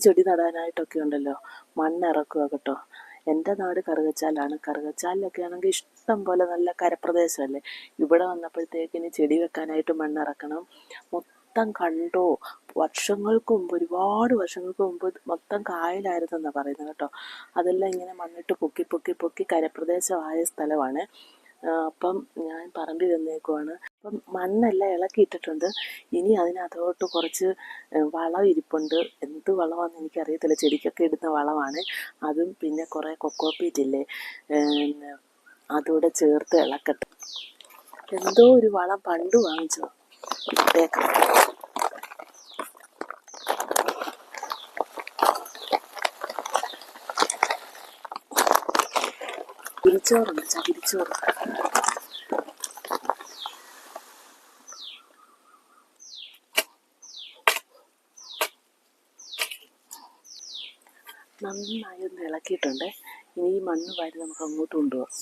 ചെടി നടാനായിട്ടൊക്കെ ഉണ്ടല്ലോ മണ്ണിറക്കുക കേട്ടോ. എൻ്റെ നാട് കറുകച്ചാലാണ്. കറുകച്ചാലിലൊക്കെ ആണെങ്കിൽ ഇഷ്ടം പോലെ നല്ല കരപ്രദേശമല്ലേ. ഇവിടെ വന്നപ്പോഴത്തേക്കിന് ചെടി വെക്കാനായിട്ട് മണ്ണിറക്കണം. മൊത്തം കണ്ടോ, വർഷങ്ങൾക്ക് മുമ്പ്, ഒരുപാട് വർഷങ്ങൾക്ക് മുമ്പ് മൊത്തം കായലായിരുന്നെന്നാണ് പറയുന്നത് കേട്ടോ. അതെല്ലാം ഇങ്ങനെ മണ്ണിട്ട് പൊക്കി പൊക്കി പൊക്കി കരപ്രദേശമായ സ്ഥലമാണ്. അപ്പം ഞാൻ പറമ്പിൽ വന്നേക്കുവാണ്. അപ്പം മണ്ണെല്ലാം ഇളക്കിയിട്ടിട്ടുണ്ട്. ഇനി അതിനകത്തോട്ട് കുറച്ച് വളം ഇരിപ്പുണ്ട്. എന്ത് വളമാണെന്ന് എനിക്കറിയത്തില്ല. ചെടിക്കൊക്കെ ഇടുന്ന വളമാണ് അതും. പിന്നെ കുറേ കൊക്കോപ്പീറ്റില്ലേ, അതുകൂടെ ചേർത്ത് ഇളക്കട്ടെ. എന്തോ ഒരു വളം പണ്ട് വാങ്ങിച്ചോ ഇട്ടേക്കാം. ചകിരിച്ചോറുണ്ട്, ചകിരിച്ചോറ്. നന്നായി ഒന്ന് ഇളക്കിയിട്ടുണ്ട്. ഇനി ഈ മണ്ണ് വാരി നമുക്ക് അങ്ങോട്ട് കൊണ്ടുപോകാം.